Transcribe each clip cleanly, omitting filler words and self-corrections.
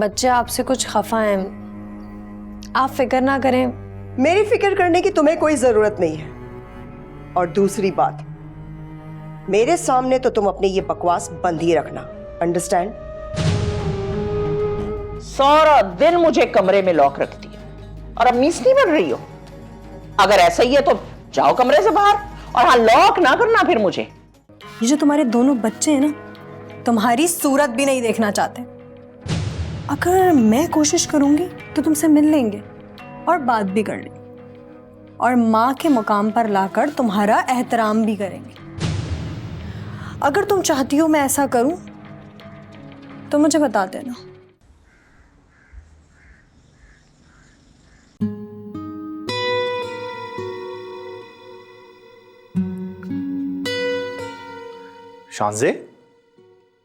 बच्चे आपसे कुछ खफा हैं, आप फिक्र ना करें। मेरी फिक्र करने की तुम्हें कोई जरूरत नहीं है। और दूसरी बात, मेरे सामने तो तुम अपनी ये बकवास बंद ही रखना, अंडरस्टैंड? सारा दिन मुझे कमरे में लॉक रखती है और अब मीस नहीं बन रही हो। अगर ऐसा ही है तो जाओ कमरे से बाहर, और हाँ, लॉक ना करना फिर मुझे। ये जो तुम्हारे दोनों बच्चे हैं ना, तुम्हारी सूरत भी नहीं देखना चाहते। अगर मैं कोशिश करूंगी तो तुमसे मिल लेंगे और बात भी कर लेंगे, और माँ के मुकाम पर लाकर तुम्हारा एहतराम भी करेंगे। अगर तुम चाहती हो मैं ऐसा करूं तो मुझे बता देना। शांजे,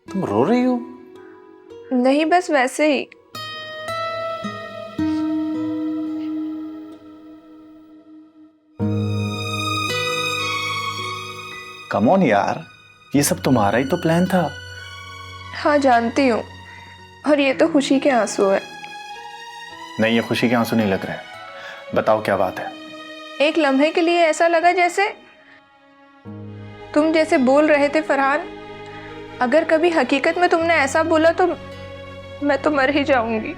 तुम रो रही हो? नहीं, बस वैसे ही। कम ऑन यार, ये सब तुम्हारा ही तो प्लान था। हाँ जानती हूँ, और ये तो खुशी के आंसू है। नहीं, ये खुशी के आंसू नहीं लग रहे। बताओ क्या बात है। एक लम्हे के लिए ऐसा लगा जैसे तुम जैसे बोल रहे थे फरहान, अगर कभी हकीकत में तुमने ऐसा बोला तो मैं तो मर ही जाऊंगी।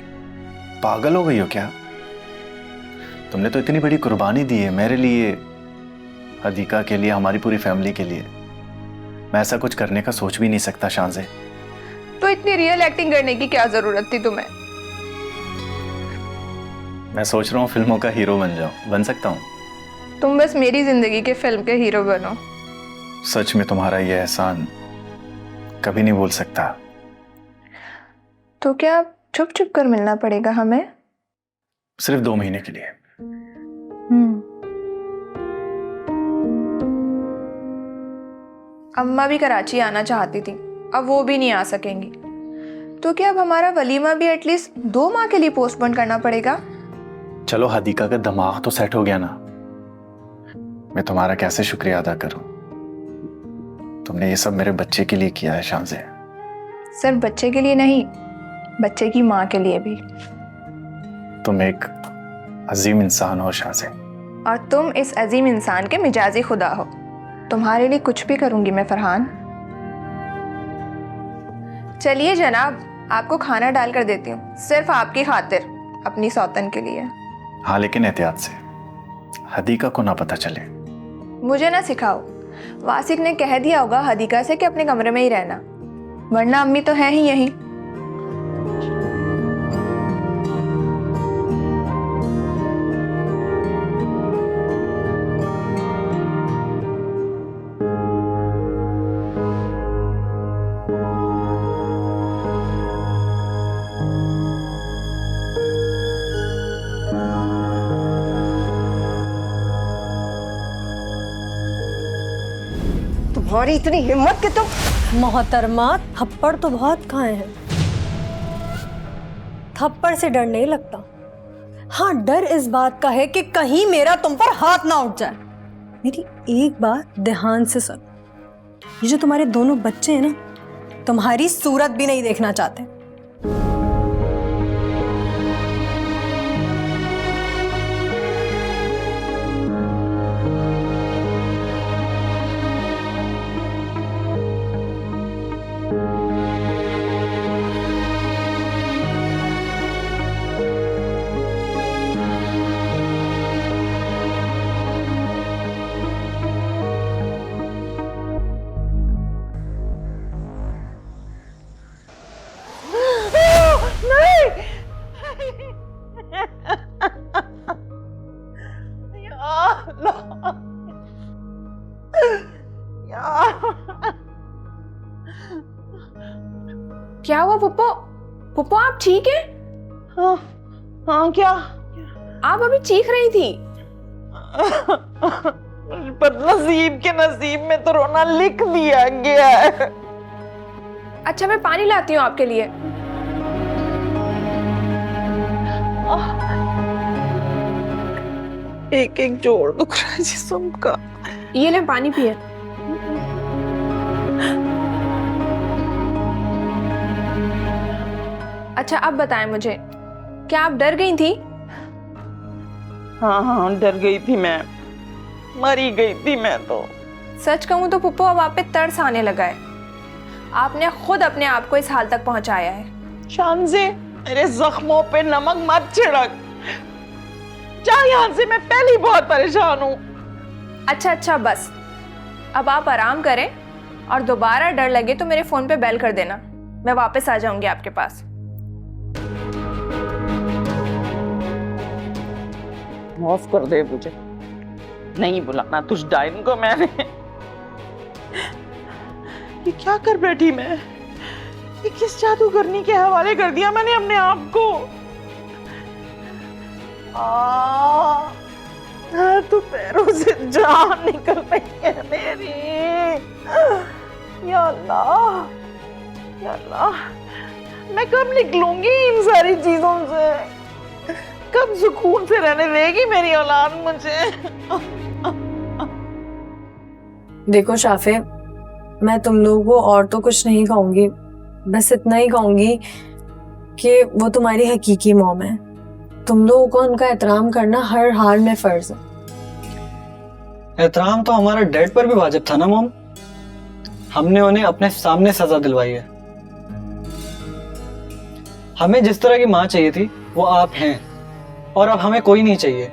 पागल हो गई हो क्या? तुमने तो इतनी बड़ी कुर्बानी दी है मेरे लिए, हदीका के लिए, हमारी पूरी फैमिली के लिए। मैं ऐसा कुछ करने का सोच भी नहीं सकता शांजे। तो इतनी रियल एक्टिंग करने की क्या जरूरत थी तुम्हें? मैं सोच रहा हूँ फिल्मों का हीरो बन जाऊं। बन सकता हूँ। तुम बस मेरी जिंदगी के फिल्म के हीरो बनो। सच में तुम्हारा ये एहसान कभी नहीं भूल सकता। तो क्या छुप छुप कर मिलना पड़ेगा हमें? सिर्फ 2 महीने के लिए। अम्मा भी कराची आना चाहती थी, अब वो भी नहीं आ सकेंगी। तो क्या अब हमारा वलीमा भी एटलीस्ट 2 माह के लिए पोस्टपोन करना पड़ेगा? चलो, हदीका का दिमाग तो सेट हो गया ना। मैं तुम्हारा कैसे शुक्रिया अदा करूं? तुमने ये सब मेरे बच्चे के लिए किया है शांजे। सिर्फ बच्चे के लिए नहीं, बच्चे की माँ के लिए भी। तुम एक अजीम इंसान हो शांजे। और तुम इस अजीम इंसान के मिजाजी खुदा हो। तुम्हारे लिए कुछ भी करूंगी मैं फरहान। चलिए जनाब, आपको खाना डाल कर देती हूँ, सिर्फ आपकी खातिर, अपनी सौतन के लिए। हाँ, लेकिन एहतियात से, हदीका को ना पता चले। मुझे ना सिखाओ, वासिक ने कह दिया होगा हदीका से कि अपने कमरे में ही रहना, वरना अम्मी तो है ही यहीं। तुम्हारी इतनी हिम्मत कि तुम। मोहतरमा, थप्पड़ तो बहुत खाए हैं, थप्पड़ से डर नहीं लगता। हाँ, डर इस बात का है कि कहीं मेरा तुम पर हाथ ना उठ जाए। मेरी एक बात ध्यान से सुन, ये जो तुम्हारे दोनों बच्चे हैं ना, तुम्हारी सूरत भी नहीं देखना चाहते। क्या हुआ पुप्पो? पुप्पो आप ठीक है? हाँ, हाँ क्या? आप अभी चीख रही थी। पर नसीब के नसीब में तो रोना लिख दिया गया है। अच्छा, मैं पानी लाती हूँ आपके लिए। एक एक जोड़ दुख रहा है जिस्म का। ये ले पानी पिए। अच्छा अब बताएं मुझे, क्या आप डर गई थी? हाँ हाँ, डर गई थी मैं, मरी गई थी मैं तो। सच कहूं तो पुप्पो अब आप पे तरस आने लगा है। आपने खुद अपने आप को इस हाल तक पहुंचाया है। शानज़े, मेरे जख्मों पे नमक मत छिड़क। जा यहाँ से, मैं पहले ही बहुत परेशान हूँ। अच्छा बस, अब आप आराम करें और दोबारा डर लगे तो मेरे फोन पे बेल कर देना, मैं वापस आ जाऊंगी आपके पास। माफ कर दे मुझे, नहीं बुलाना तुझ डाइन को मैंने। ये क्या कर बैठी मैं? ये किस जादूगरनी के हवाले कर दिया मैंने अपने आप को? तो पैरों से जान निकल रही है मेरी। या अल्लाह, या अल्लाह, मैं कब निकलूंगी इन सारी चीजों से? कब सुकून से रहने देगी मेरी औलाद मुझे? देखो शाफे, मैं तुम लोगों को और तो कुछ नहीं कहूंगी, बस इतना ही कहूंगी कि वो तुम्हारी हकीकी मॉम है। तुम लोगों को उनका एहतराम करना हर हाल में फर्ज है। एहतराम तो हमारा डैड पर भी वाजिब था ना मॉम। हमने उन्हें अपने सामने सजा दिलवाई है। हमें जिस तरह की माँ चाहिए थी वो आप हैं, और अब हमें कोई नहीं चाहिए।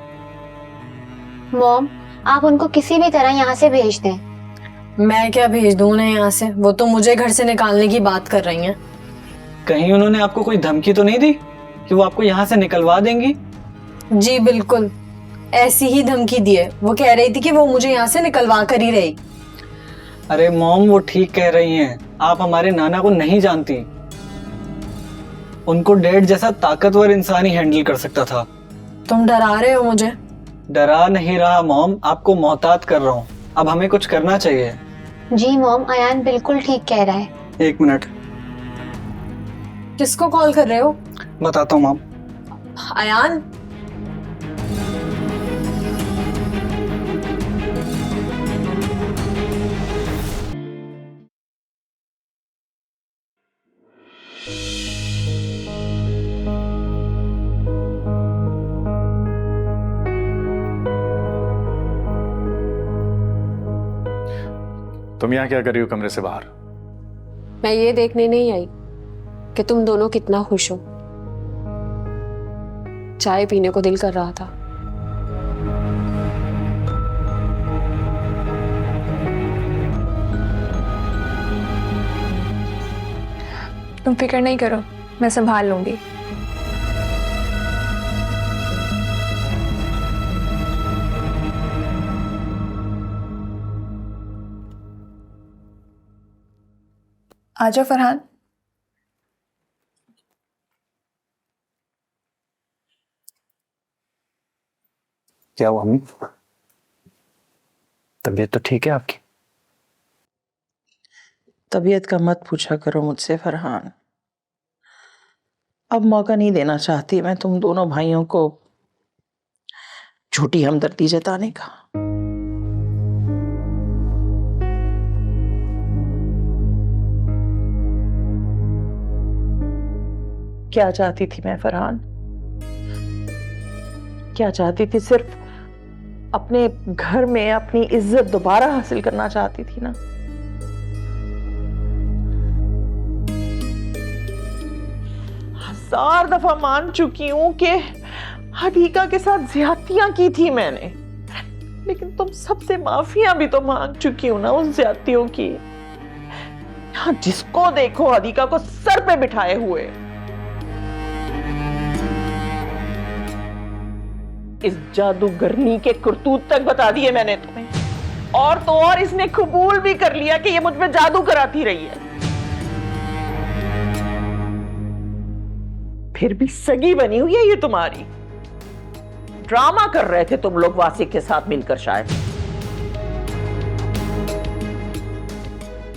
मॉम, आप उनको किसी भी तरह यहाँ से भेज दें। मैं क्या भेज दूं उन्हें यहाँ से? वो तो मुझे घर से निकालने की बात कर रही हैं। कहीं उन्होंने आपको कोई धमकी तो नहीं दी कि वो आपको यहाँ से निकलवा देंगी? जी बिल्कुल, ऐसी ही धमकी दी है। वो कह रही थी कि वो मुझे यहाँ से निकलवा कर ही रहेगी। अरे मॉम, वो ठीक कह रही हैं। आप हमारे नाना को नहीं जानती। उनको डैड जैसा ताकतवर इंसान ही हैंडल कर सकता था। तुम डरा रहे हो मुझे? डरा नहीं रहा मॉम, आपको मोहतात कर रहा हूँ। अब हमें कुछ करना चाहिए। जी मॉम, अयान बिल्कुल ठीक कह रहा है। एक मिनट, किसको कॉल कर रहे हो? बताता हूँ मॉम। अयान, तुम यहाँ क्या कर रही हो कमरे से बाहर? मैं ये देखने नहीं आई कि तुम दोनों कितना खुश हो। चाय पीने को दिल कर रहा था। तुम फिक्र नहीं करो, मैं संभाल लूंगी। आजा फरहान। क्या हुआ मम्मी? तबीयत तो ठीक है आपकी? तबीयत का मत पूछा करो मुझसे फरहान। अब मौका नहीं देना चाहती मैं तुम दोनों भाइयों को झूठी हमदर्दी जताने का। क्या चाहती थी मैं फरहान? क्या चाहती थी? सिर्फ अपने घर में अपनी इज्जत दोबारा हासिल करना चाहती थी ना। हजार दफा मान चुकी हूं कि हदीका के साथ ज्यादतियां की थी मैंने, लेकिन तुम सबसे माफिया भी तो मांग चुकी हूं ना उस ज्यादतियों की। यहां जिसको देखो हदीका को सर पे बिठाए हुए। इस जादूगरनी के करतूत तक बता दिए मैंने तुम्हें, और तो और इसने कबूल भी कर लिया कि ये मुझ पे जादू कराती रही है। फिर भी सगी बनी हुई है ये तुम्हारी। ड्रामा कर रहे थे तुम लोग वासिक के साथ मिलकर शायद।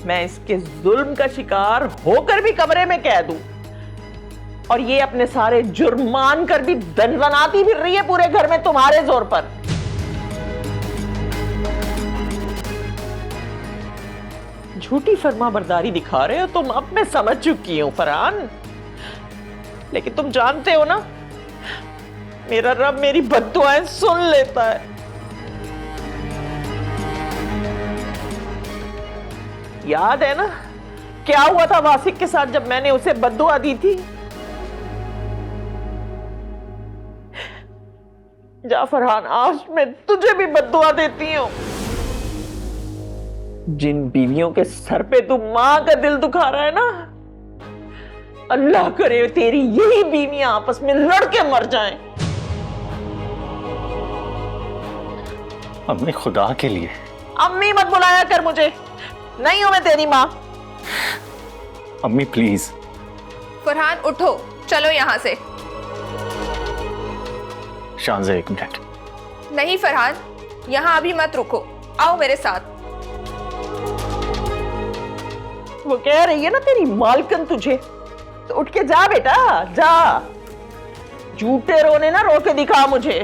मैं इसके जुल्म का शिकार होकर भी कमरे में कह दूं, और ये अपने सारे जुर्म मान कर भी दनदनाती फिर रही है पूरे घर में तुम्हारे जोर पर। झूठी फर्मा बरदारी दिखा रहे हो तुम। अब मैं समझ चुकी हूं फरहान, लेकिन तुम जानते हो ना, मेरा रब मेरी बद्दुआएं सुन लेता है। याद है ना क्या हुआ था वासिक के साथ जब मैंने उसे बद्दुआ दी थी? जा फरहान, आज मैं तुझे भी बद्दुआ देती हूं। जिन बीवियों के सर पे तू मां का दिल दुखा रहा है ना, अल्लाह करे तेरी यही बीवियां आपस में लड़के मर जाएं। अम्मी खुदा के लिए। अम्मी मत बुलाया कर मुझे, नहीं हूं मैं तेरी मां। अम्मी प्लीज। फरहान उठो, चलो यहाँ से। शांजा एक मिनट। नहीं फरहान, यहाँ अभी मत रुको, आओ मेरे साथ। वो कह रही है ना तेरी मालकन तुझे, तो उठ के जा बेटा, जा। झूठे रोने ना रो के दिखा मुझे।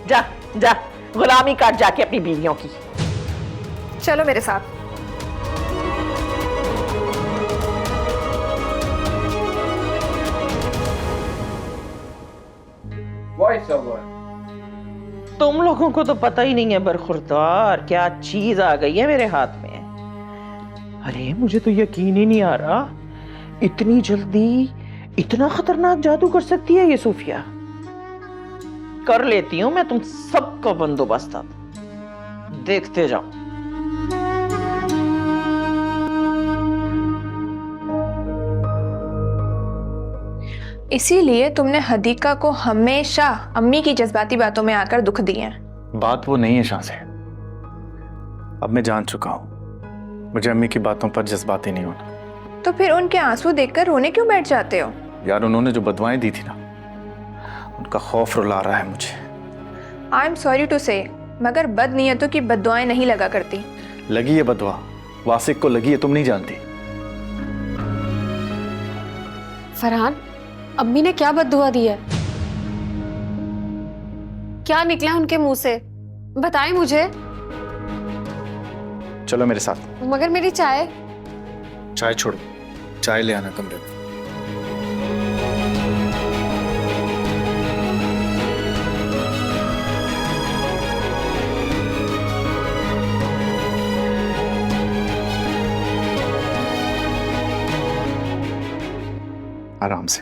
जा जा, गुलामी काट जाके अपनी बीवियों की। चलो मेरे साथ। तुम लोगों को तो पता ही नहीं है बरखुरदार क्या चीज आ गई है मेरे हाथ में। अरे मुझे तो यकीन ही नहीं आ रहा, इतनी जल्दी इतना खतरनाक जादू कर सकती है ये सूफिया। कर लेती हूं मैं तुम सबका बंदोबस्त, अब देखते जाओ। इसीलिए तुमने हदीका को हमेशा अम्मी की जज्बाती बातों में आकर दुख दिए हैं। बात वो नहीं है शांसे, अब मैं जान चुका हूं, मुझे अम्मी की बातों पर जज्बाती नहीं होना। तो फिर उनके आंसू देखकर रोने क्यों बैठ जाते हो? यार उन्होंने जो बदवाएं दी थी ना, उनका खौफ रुला रहा है मुझे। आई एम सॉरी टू से, मगर बद नियतों की बद्दुआएं नहीं लगा करती। लगी है बदवा, वासिक को लगी है, तुम नहीं जानती। फरहान, अम्मी ने क्या बद्दुआ दी है? क्या निकला उनके मुंह से? बताएं मुझे। चलो मेरे साथ। मगर मेरी चाय। चाय छोड़ो, चाय ले आना कमरे में। आराम से।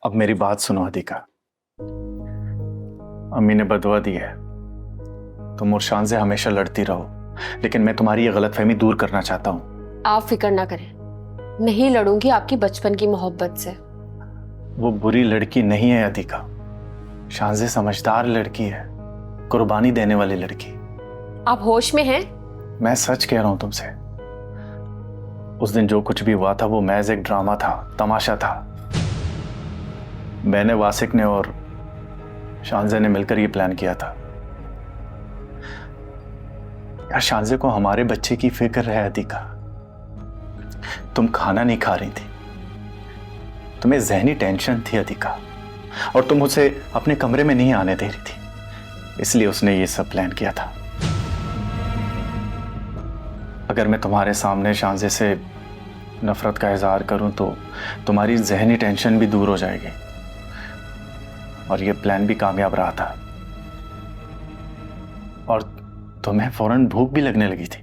अब मेरी बात सुनो हदीका, अम्मी ने बदवा दी है, तुम और शान से हमेशा लड़ती रहो, लेकिन मैं तुम्हारी ये गलतफहमी दूर करना चाहता हूं। आप फिक्र ना करें, नहीं लड़ूंगी आपकी बचपन की मोहब्बत से। वो बुरी लड़की नहीं है हदीका, शान से समझदार लड़की है, कुर्बानी देने वाली लड़की। आप होश में हैं? मैं सच कह रहा हूं तुमसे, उस दिन जो कुछ भी हुआ था वो महज एक ड्रामा था, तमाशा था। मैंने, वासिक ने और शानजे ने मिलकर ये प्लान किया था। यार शानजे को हमारे बच्चे की फिक्र है हदीका। तुम खाना नहीं खा रही थी, तुम्हें जहनी टेंशन थी हदीका, और तुम उसे अपने कमरे में नहीं आने दे रही थी, इसलिए उसने ये सब प्लान किया था। अगर मैं तुम्हारे सामने शानजे से नफरत का इजहार करूं तो तुम्हारी जहनी टेंशन भी दूर हो जाएगी, और ये प्लान भी कामयाब रहा था, और तुम्हें फौरन भूख भी लगने लगी थी,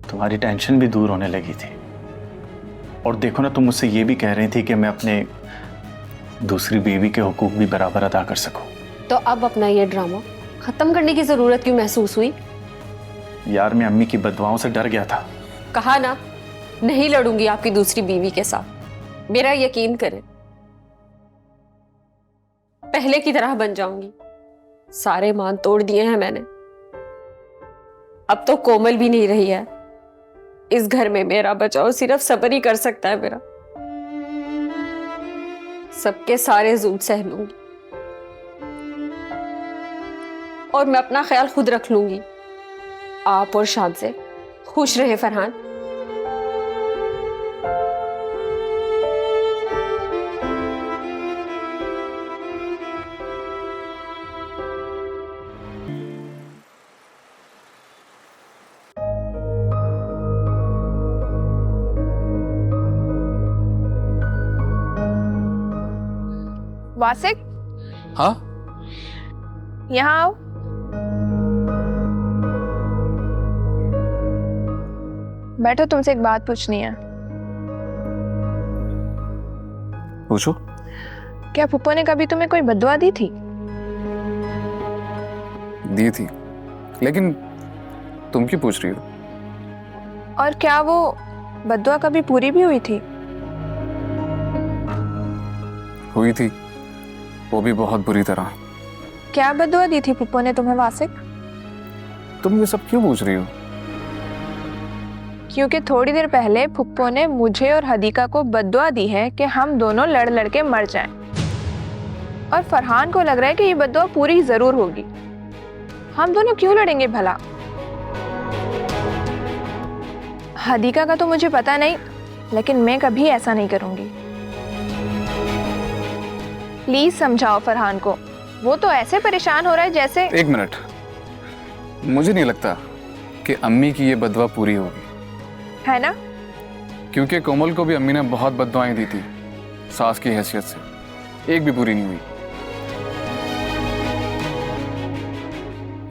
तुम्हारी टेंशन भी दूर होने लगी थी। और देखो ना, तुम मुझसे ये भी कह रही थी कि मैं अपने दूसरी बीवी के हुकूक भी बराबर अदा कर सकूं। तो अब अपना ये ड्रामा खत्म करने की जरूरत क्यों महसूस हुई? यार मैं अम्मी की बदवाओं से डर गया था। कहा ना, नहीं लड़ूंगी आपकी दूसरी बीवी के साथ। मेरा यकीन करें, पहले की तरह बन जाऊंगी। सारे मान तोड़ दिए हैं मैंने, अब तो कोमल भी नहीं रही है इस घर में। मेरा बचाव सिर्फ सब्र ही कर सकता है मेरा। सबके सारे जुल्म सह लूंगी, और मैं अपना ख्याल खुद रख लूंगी। आप और शान से खुश रहे फरहान। वासिक, हाँ यहाँ आओ। बैठो, तुमसे एक बात पूछनी है। पूछो। क्या फुप्पो ने कभी तुम्हें कोई बद्दुआ दी थी? दी थी, लेकिन तुम क्यों पूछ रही हो? और क्या वो बद्दुआ कभी पूरी भी हुई थी? हुई थी, वो भी बहुत बुरी तरह। क्या बद्दुआ दी थी फुप्पो ने तुम्हें वासिक? तुम ये सब क्यों पूछ रही हो? क्योंकि थोड़ी देर पहले फुप्पो ने मुझे और हदीका को बद्दुआ दी है कि हम दोनों लड़ लड़ के मर जाएं। और फरहान को लग रहा है कि ये बद्दुआ पूरी जरूर होगी। हम दोनों क्यों लड़ेंगे भला? हदीका का तो मुझे पता नहीं, लेकिन मैं कभी ऐसा नहीं करूंगी। प्लीज समझाओ फरहान को। वो तो ऐसे परेशान हो रहा है जैसे। एक मिनट, मुझे नहीं लगता कि अम्मी की ये बदवा पूरी होगी, है ना? क्योंकि कोमल को भी अम्मी ने बहुत बददुआएं दी थी सास की हैसियत से, एक भी पूरी नहीं हुई।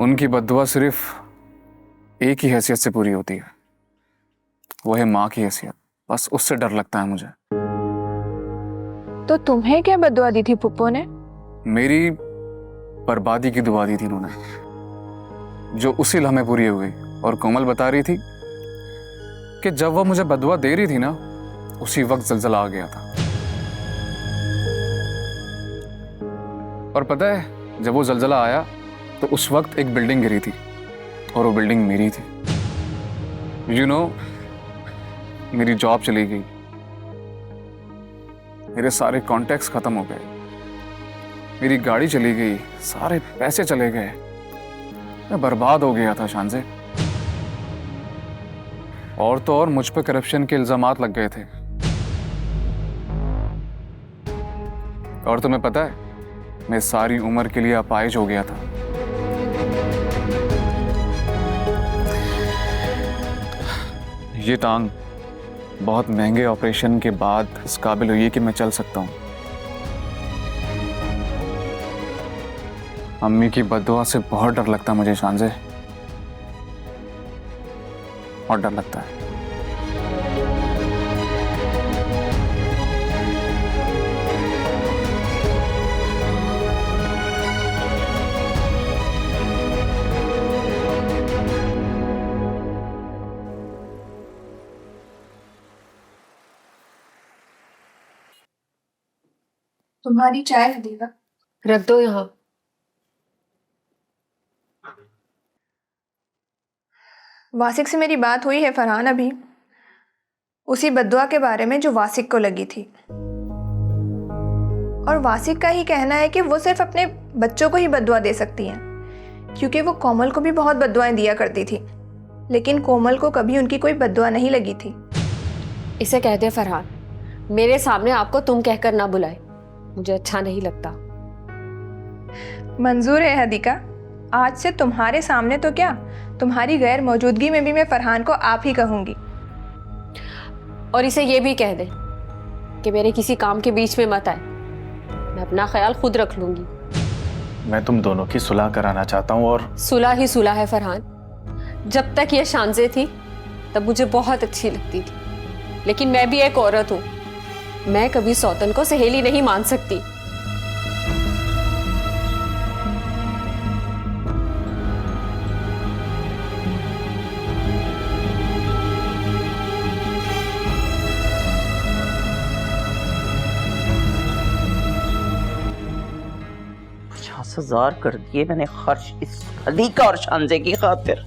उनकी बददुआ सिर्फ एक ही हैसियत से पूरी होती है, वो है माँ की हैसियत। बस उससे डर लगता है मुझे। तो तुम्हें क्या बद्दुआ दी थी फुप्पो ने? मेरी बर्बादी की दुआ दी थी उन्होंने, जो उसी लम्हे पूरी हो गई। और कोमल बता रही थी कि जब वो मुझे बदुआ दे रही थी ना, उसी वक्त जलजला आ गया था। और पता है, जब वो जलजला आया तो उस वक्त एक बिल्डिंग गिरी थी, और वो बिल्डिंग मेरी थी। यू नो, मेरी जॉब चली गई, मेरे सारे कॉन्टैक्ट्स खत्म हो गए, मेरी गाड़ी चली गई, सारे पैसे चले गए, मैं बर्बाद हो गया था शानज़े। और तो और मुझ पे करप्शन के इल्जामात लग गए थे। और तुम्हें पता है, मैं सारी उम्र के लिए अपाहिज हो गया था। ये टांग बहुत महंगे ऑपरेशन के बाद इस काबिल हुई है कि मैं चल सकता हूँ। अम्मी की बद्दुआ से बहुत डर लगता है मुझे शानज़े, बहुत डर लगता है। तुम्हारी चाय हदीका। रख दो यहाँ। वासिक से मेरी बात हुई है फरहान अभी, उसी बद्दुआ के बारे में जो वासिक को लगी थी। और वासिक का ही कहना है कि वो सिर्फ अपने बच्चों को ही बद्दुआ दे सकती हैं, क्योंकि वो कोमल को भी बहुत बद्दुआएं दिया करती थी, लेकिन कोमल को कभी उनकी कोई बद्दुआ नहीं लगी थी। इसे कह दे फरहान, मेरे सामने आपको तुम कहकर ना बुलाए, मुझे अच्छा नहीं लगता। मंजूर है हदीका, आज से तुम्हारे सामने तो क्या, तुम्हारी गैर मौजूदगी में भी मैं फरहान को आप ही कहूंगी। और इसे ये भी कह दे कि मेरे किसी काम के बीच में मत आए, मैं अपना ख्याल खुद रख लूंगी। मैं तुम दोनों की सुलह कराना चाहता हूँ। और सुलह ही सुलह है फरहान। जब तक ये शानज़े थी तब मुझे बहुत अच्छी लगती थी, लेकिन मैं भी एक औरत हूँ, मैं कभी सौतन को सहेली नहीं मान सकती। $50,000 कर दिए मैंने खर्च इस हदीका और शानज़े की खातिर।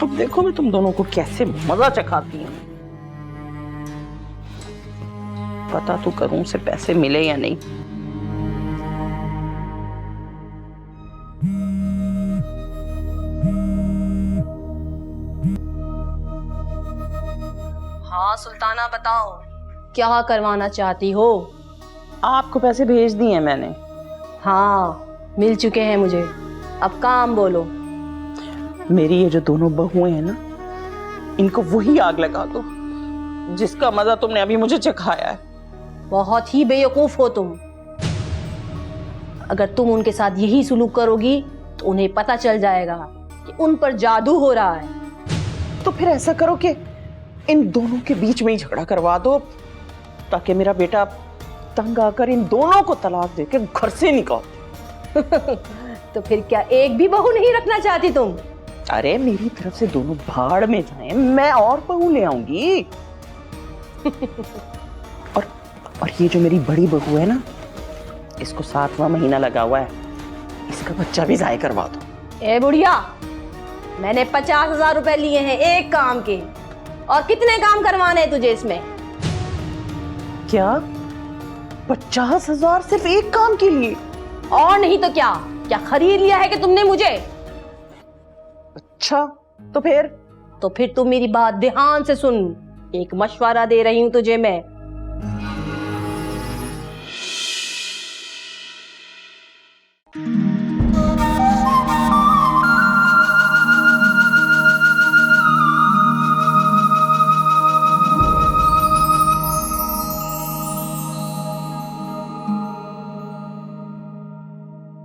अब देखो मैं तुम दोनों को कैसे मजा चखाती हूँ। पता तो करूं से पैसे मिले या नहीं। हाँ सुल्ताना, बताओ क्या करवाना चाहती हो? आपको पैसे भेज दिए हैं मैंने। हाँ मिल चुके हैं मुझे, अब काम बोलो। मेरी ये जो दोनों बहुएं हैं ना, इनको वही आग लगा दो जिसका मजा तुमने अभी मुझे चखाया है। बहुत ही बेवकूफ हो तुम। अगर तुम उनके साथ यही सुलूक करोगी तो उन्हें पता चल जाएगा कि उन पर जादू हो रहा है। तो फिर ऐसा करो कि इन दोनों के बीच में ही झगड़ा करवा दो, ताकि मेरा बेटा तंग आकर इन दोनों को तलाक देके घर से निकाल। तो फिर क्या एक भी बहू नहीं रखना चाहती तुम? अरे मेरी तरफ से दोनों भाड़ में जाएं, मैं और बहू ले आऊंगी। और ये जो मेरी बड़ी बहू है ना, इसको 7वां महीना लगा हुआ है, इसका बच्चा भी जाए करवा दो। ए बुढ़िया, मैंने 50,000 रुपए लिए हैं एक काम के, और कितने काम करवाने हैं तुझे इसमें? क्या 50,000 सिर्फ एक काम के लिए? और नहीं तो क्या, क्या खरीद लिया है कि तुमने मुझे? अच्छा, तो फिर तुम मेरी बात ध्यान से सुन। एक मशवरा दे रही हूं तुझे मैं।